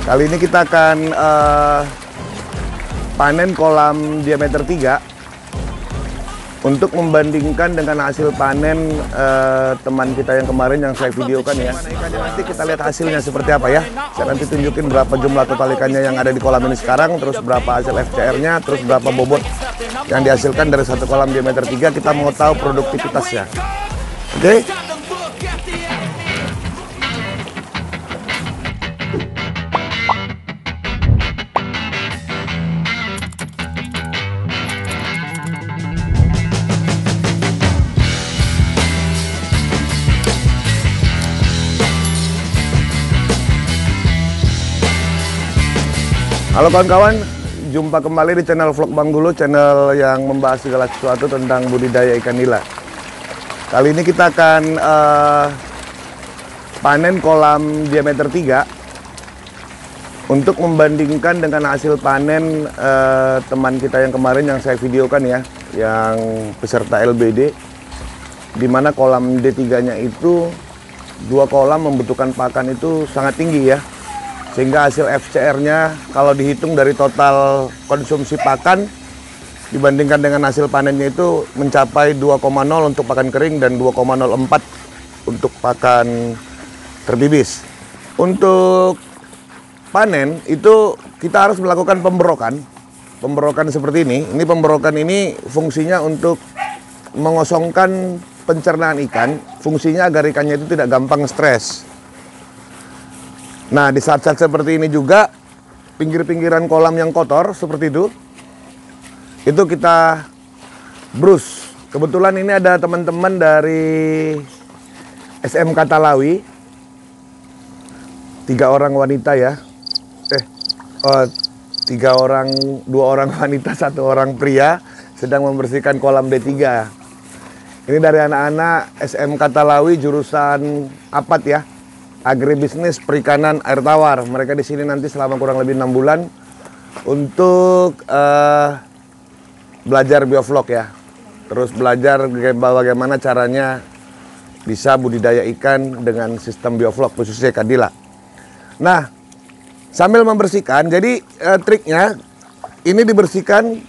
Kali ini kita akan panen kolam diameter 3 untuk membandingkan dengan hasil panen teman kita yang kemarin yang saya videokan ya. Nanti kita lihat hasilnya seperti apa ya. Saya nanti tunjukin berapa jumlah total ikannya yang ada di kolam ini sekarang, terus berapa hasil FCR-nya, terus berapa bobot yang dihasilkan dari satu kolam diameter 3. Kita mau tahu produktivitasnya. Oke? Halo kawan-kawan, jumpa kembali di channel Vlog Bang Dulu, channel yang membahas segala sesuatu tentang budidaya ikan nila. Kali ini kita akan panen kolam diameter 3 untuk membandingkan dengan hasil panen teman kita yang kemarin yang saya videokan ya, yang peserta LBD, di mana kolam D3-nya itu 2 kolam membutuhkan pakan itu sangat tinggi ya. Sehingga hasil FCR-nya kalau dihitung dari total konsumsi pakan dibandingkan dengan hasil panennya itu mencapai 2,0 untuk pakan kering dan 2,04 untuk pakan terbibis. Untuk panen itu kita harus melakukan pemberokan. Pemberokan seperti ini. Ini pemberokan ini fungsinya untuk mengosongkan pencernaan ikan. Fungsinya agar ikannya itu tidak gampang stres. Nah, di saat-saat seperti ini juga, pinggir-pinggiran kolam yang kotor seperti itu kita brus. Kebetulan ini ada teman-teman dari SMK Talawi, 3 orang wanita ya. 2 orang wanita, 1 orang pria sedang membersihkan kolam D3. Ini dari anak-anak SMK Talawi jurusan APAT ya. Agribisnis Perikanan Air Tawar. Mereka di sini nanti selama kurang lebih 6 bulan untuk belajar biovlog ya. Terus belajar bagaimana caranya bisa budidaya ikan dengan sistem biovlog khususnya ikan nila. Nah, sambil membersihkan, jadi triknya ini dibersihkan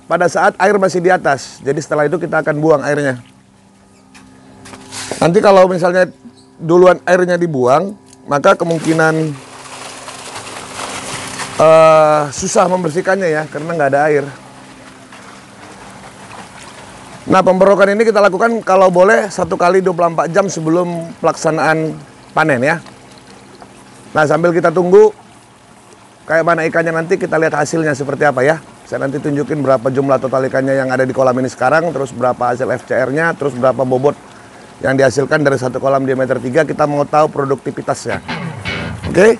pada saat air masih di atas. Jadi setelah itu kita akan buang airnya. Nanti kalau misalnya duluan airnya dibuang, maka kemungkinan susah membersihkannya ya, karena nggak ada air. Nah, pemberokan ini kita lakukan kalau boleh 1 kali 24 jam sebelum pelaksanaan panen ya. Nah, sambil kita tunggu kayak mana ikannya, nanti kita lihat hasilnya seperti apa ya. Saya nanti tunjukin berapa jumlah total ikannya yang ada di kolam ini sekarang, terus berapa hasil FCR-nya, terus berapa bobot yang dihasilkan dari satu kolam diameter 3. Kita mau tahu produktivitasnya. Oke?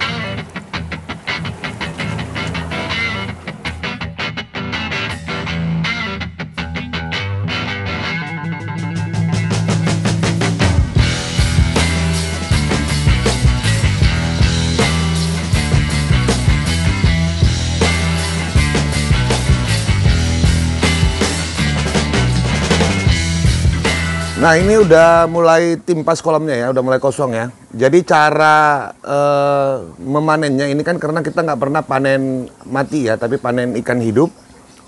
Nah, ini udah mulai timpas kolamnya ya, udah mulai kosong ya. Jadi cara memanennya ini kan karena kita nggak pernah panen mati ya, tapi panen ikan hidup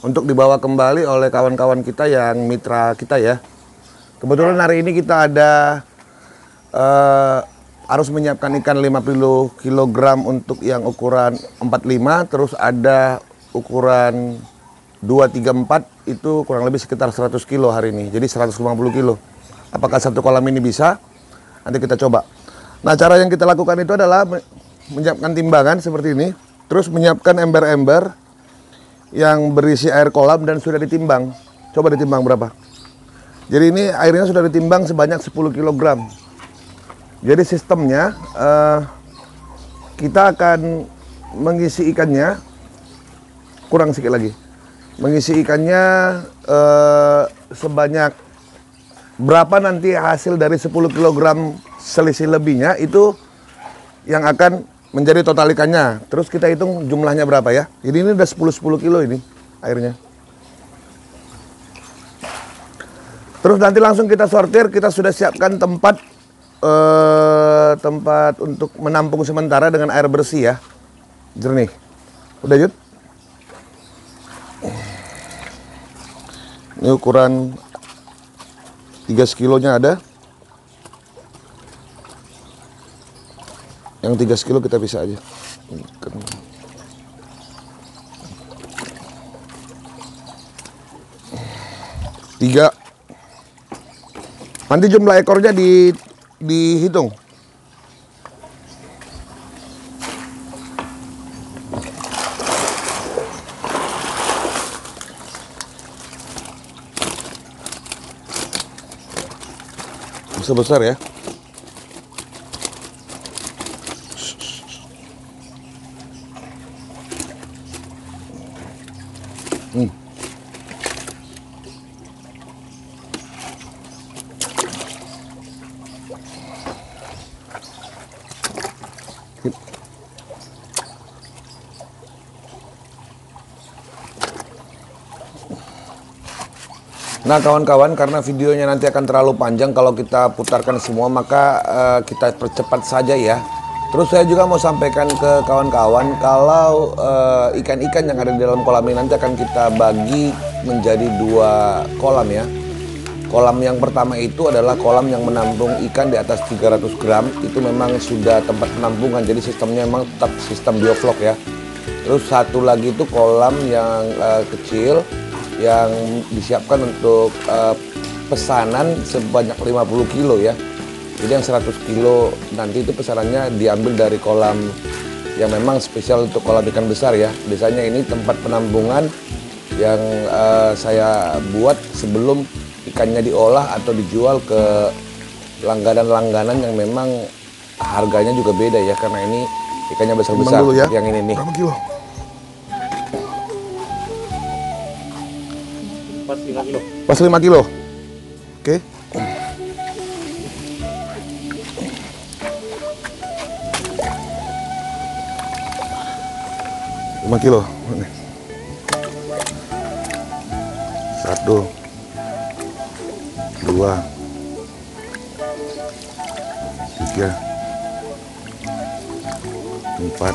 untuk dibawa kembali oleh kawan-kawan kita yang mitra kita ya. Kebetulan hari ini kita ada harus menyiapkan ikan 50 kg untuk yang ukuran 45, terus ada ukuran 234 itu kurang lebih sekitar 100 kilo hari ini. Jadi 150 kilo. Apakah satu kolam ini bisa? Nanti kita coba. Nah, cara yang kita lakukan itu adalah menyiapkan timbangan seperti ini. Terus menyiapkan ember-ember yang berisi air kolam dan sudah ditimbang. Coba ditimbang berapa. Jadi ini airnya sudah ditimbang sebanyak 10 kg. Jadi sistemnya kita akan mengisi ikannya. Kurang sedikit lagi. Mengisi ikannya sebanyak berapa nanti hasil dari 10 kg selisih lebihnya itu yang akan menjadi total ikannya. Terus kita hitung jumlahnya berapa ya. Jadi ini udah 10 kilo ini airnya. Terus nanti langsung kita sortir, kita sudah siapkan tempat tempat untuk menampung sementara dengan air bersih ya. jernih. Udah Yud. Ini ukuran 3 kilonya ada. Yang 3 kilo kita bisa aja. 3. Nanti jumlah ekornya dihitung. Besar-besar ya. Nah kawan-kawan, karena videonya nanti akan terlalu panjang kalau kita putarkan semua, maka kita percepat saja ya. Terus saya juga mau sampaikan ke kawan-kawan kalau ikan-ikan yang ada di dalam kolam ini nanti akan kita bagi menjadi 2 kolam ya. Kolam yang pertama itu adalah kolam yang menampung ikan di atas 300 gram. Itu memang sudah tempat penampungan, jadi sistemnya memang tetap sistem bioflok ya. Terus satu lagi itu kolam yang kecil yang disiapkan untuk pesanan sebanyak 50 kilo ya. Jadi yang 100 kilo nanti itu pesanannya diambil dari kolam yang memang spesial untuk kolam ikan besar ya. Biasanya ini tempat penampungan yang saya buat sebelum ikannya diolah atau dijual ke langganan-langganan yang memang harganya juga beda ya, karena ini ikannya besar-besar ya. Yang ini nih. Berapa kilo? Pas 5 kilo. Pas 5 kilo. Oke. Lima kilo. 1, 2, 3, 4,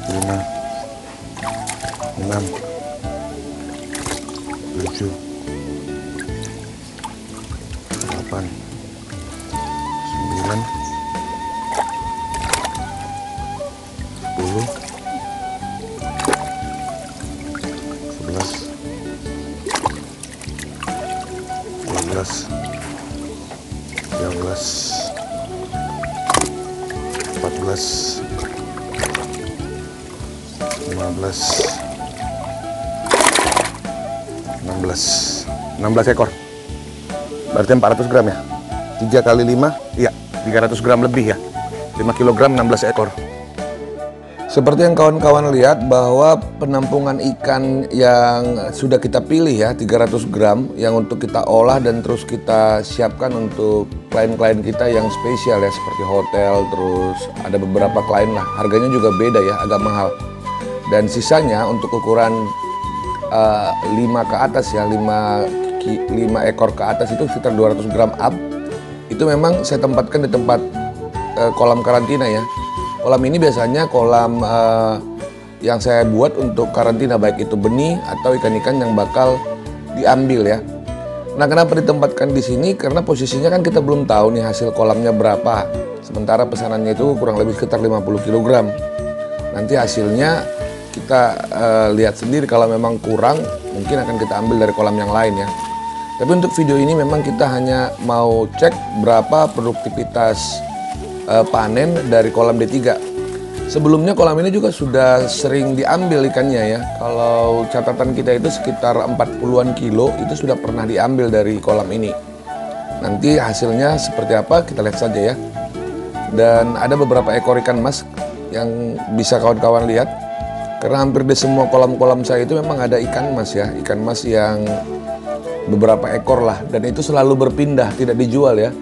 5, 6, 7, 8, 9, 10, 11, 12, 13, 14, 15, 16 ekor. Berarti 400 gram ya. 3 kali 5, iya 300 gram lebih ya. 5 kilogram 16 ekor. Seperti yang kawan-kawan lihat bahwa penampungan ikan yang sudah kita pilih ya 300 gram yang untuk kita olah dan terus kita siapkan untuk klien-klien kita yang spesial ya, seperti hotel, terus ada beberapa klien lah, harganya juga beda ya, agak mahal. Dan sisanya untuk ukuran 5 ke atas ya, 5 ekor ke atas itu sekitar 200 gram up. Itu memang saya tempatkan di tempat kolam karantina ya. Kolam ini biasanya kolam yang saya buat untuk karantina, baik itu benih atau ikan-ikan yang bakal diambil ya. Nah, kenapa ditempatkan di sini? Karena posisinya kan kita belum tahu nih hasil kolamnya berapa. Sementara pesanannya itu kurang lebih sekitar 50 kg. Nanti hasilnya kita lihat sendiri, kalau memang kurang mungkin akan kita ambil dari kolam yang lain ya. Tapi untuk video ini memang kita hanya mau cek berapa produktivitas panen dari kolam D3. Sebelumnya kolam ini juga sudah sering diambil ikannya ya. Kalau catatan kita itu sekitar 40-an kilo itu sudah pernah diambil dari kolam ini. Nanti hasilnya seperti apa kita lihat saja ya. Dan ada beberapa ekor ikan mas yang bisa kawan-kawan lihat. Karena hampir di semua kolam-kolam saya itu memang ada ikan mas ya. Ikan mas yang beberapa ekor lah. Dan itu selalu berpindah, tidak dijual ya.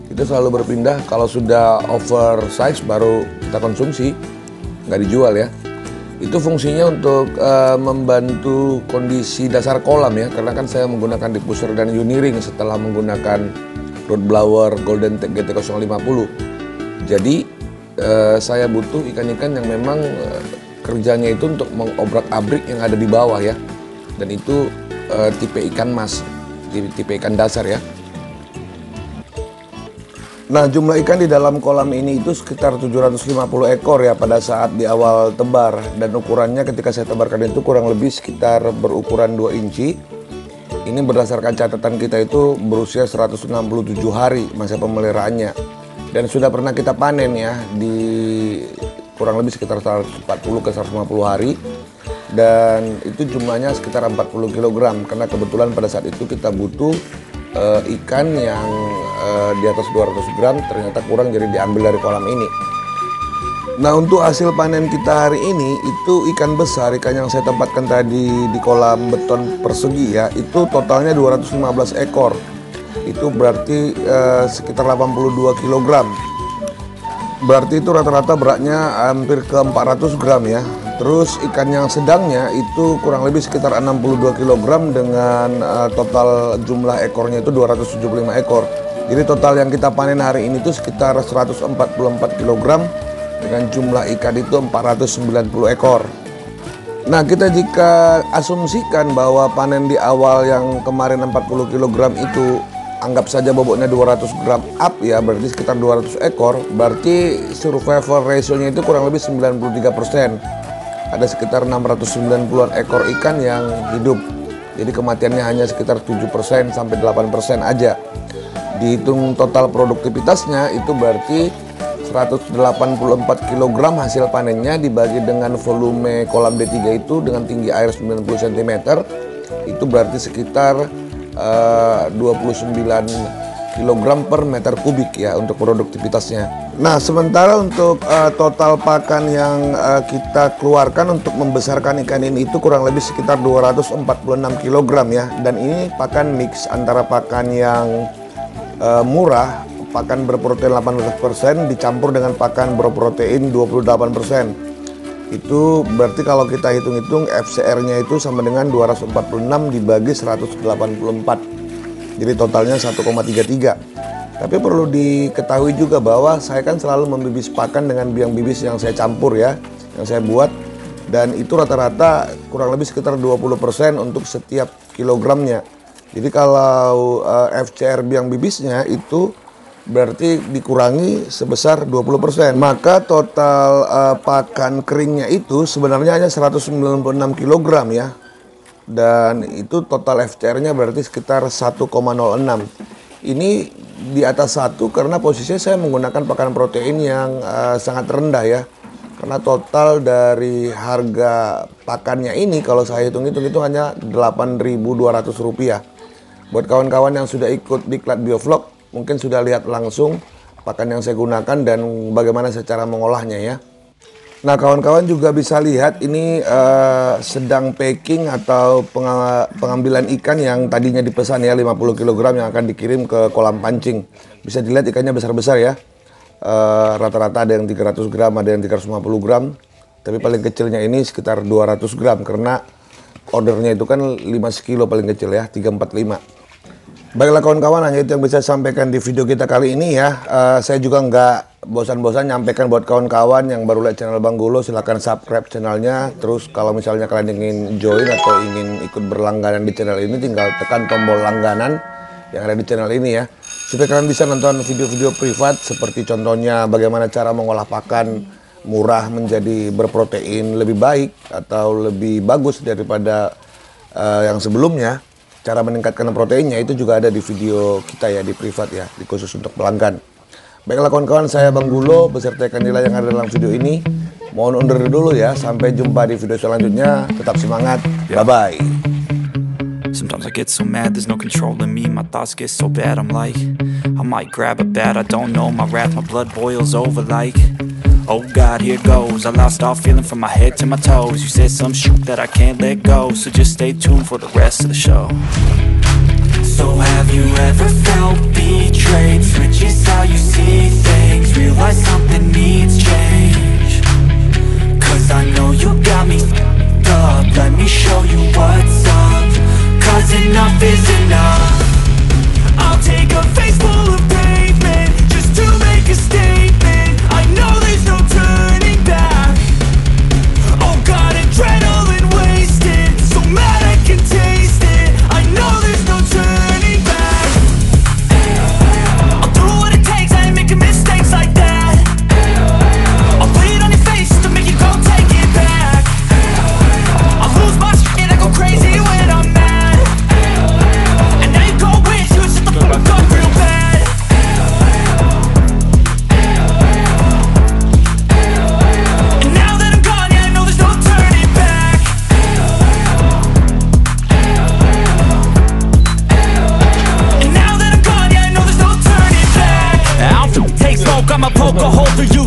Itu selalu berpindah, kalau sudah oversize baru kita konsumsi, nggak dijual ya. Itu fungsinya untuk membantu kondisi dasar kolam ya, karena kan saya menggunakan diffuser dan Uniring setelah menggunakan rod blower Golden Tech GT050. Jadi saya butuh ikan-ikan yang memang kerjanya itu untuk mengobrak-abrik yang ada di bawah ya. Dan itu tipe ikan mas, tipe ikan dasar ya. Nah, jumlah ikan di dalam kolam ini itu sekitar 750 ekor ya pada saat di awal tebar. Dan ukurannya ketika saya tebarkan itu kurang lebih sekitar berukuran 2 inci. Ini berdasarkan catatan kita itu berusia 167 hari masa pemeliharaannya. Dan sudah pernah kita panen ya di kurang lebih sekitar 140 ke 150 hari. Dan itu jumlahnya sekitar 40 kg. Karena kebetulan pada saat itu kita butuh ikan yang di atas 200 gram, ternyata kurang, jadi diambil dari kolam ini. Nah, untuk hasil panen kita hari ini itu ikan besar, ikan yang saya tempatkan tadi di kolam beton persegi ya, itu totalnya 215 ekor. Itu berarti sekitar 82 kg. Berarti itu rata-rata beratnya hampir ke 400 gram ya. Terus ikan yang sedangnya itu kurang lebih sekitar 62 kg dengan total jumlah ekornya itu 275 ekor. Jadi total yang kita panen hari ini itu sekitar 144 kg dengan jumlah ikan itu 490 ekor. Nah, kita jika asumsikan bahwa panen di awal yang kemarin 40 kg itu anggap saja bobotnya 200 gram up ya, berarti sekitar 200 ekor. Berarti survival ratio-nya itu kurang lebih 93%. Ada sekitar 690-an ekor ikan yang hidup. Jadi kematiannya hanya sekitar 7% sampai 8% aja. Dihitung total produktivitasnya itu berarti 184 kg hasil panennya dibagi dengan volume kolam D3 itu dengan tinggi air 90 cm. Itu berarti sekitar 29 kg per meter kubik ya untuk produktivitasnya. Nah, sementara untuk total pakan yang kita keluarkan untuk membesarkan ikan ini itu kurang lebih sekitar 246 kg ya. Dan ini pakan mix antara pakan yang murah, pakan berprotein 18% dicampur dengan pakan berprotein 28%. Itu berarti kalau kita hitung-hitung FCR-nya itu sama dengan 246 dibagi 184. Jadi totalnya 1,33. Tapi perlu diketahui juga bahwa saya kan selalu membibis pakan dengan biang bibis yang saya campur ya, yang saya buat. Dan itu rata-rata kurang lebih sekitar 20% untuk setiap kilogramnya. Jadi kalau FCR biang bibisnya itu berarti dikurangi sebesar 20%. Maka total pakan keringnya itu sebenarnya hanya 196 kg ya. Dan itu total FCR-nya berarti sekitar 1,06. Ini di atas 1 karena posisinya saya menggunakan pakan protein yang sangat rendah ya. Karena total dari harga pakannya ini kalau saya hitung-hitung itu hanya Rp8.200. Buat kawan-kawan yang sudah ikut diklat biovlog mungkin sudah lihat langsung pakan yang saya gunakan dan bagaimana saya cara mengolahnya ya. Nah, kawan-kawan juga bisa lihat ini sedang packing atau pengambilan ikan yang tadinya dipesan ya 50 kg yang akan dikirim ke kolam pancing. Bisa dilihat ikannya besar-besar ya. Rata-rata ada yang 300 gram, ada yang 350 gram. Tapi paling kecilnya ini sekitar 200 gram karena ordernya itu kan 5 kilo paling kecil ya, 345. Baiklah kawan-kawan, hanya itu yang bisa saya sampaikan di video kita kali ini ya. Saya juga nggak bosan-bosan nyampaikan buat kawan-kawan yang baru lihat channel Bang Gulo, silahkan subscribe channelnya. Terus kalau misalnya kalian ingin join atau ingin ikut berlangganan di channel ini, tinggal tekan tombol langganan yang ada di channel ini ya. Supaya kalian bisa nonton video-video privat seperti contohnya bagaimana cara mengolah pakan murah menjadi berprotein lebih baik atau lebih bagus daripada yang sebelumnya. Cara meningkatkan proteinnya itu juga ada di video kita ya, di privat ya, di khusus untuk pelanggan. Baiklah kawan-kawan, saya Bang Gulo beserta ikan nila yang ada dalam video ini. Mohon undur dulu ya, sampai jumpa di video selanjutnya. Tetap semangat, bye-bye. Sometimes I get so mad, there's no controlling me. My thoughts get so bad, I'm like I might grab a bat, I don't know. My wrath, my blood boils over like oh God, here goes. I lost all feeling from my head to my toes. You said some shit that I can't let go, so just stay tuned for the rest of the show. So have you ever felt betrayed? Switches how you see things, realize something needs change. Cause I know you got me f***ed up. Let me show you what's up. Cause enough is enough. I'll take a face full of pavement just to make a statement. I know there's no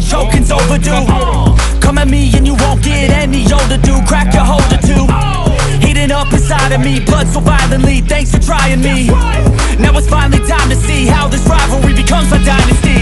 choking's overdue. Come at me and you won't get any older, dude. Crack your holder too. Heating up inside of me, blood so violently. Thanks for trying me. Now it's finally time to see how this rivalry becomes a dynasty.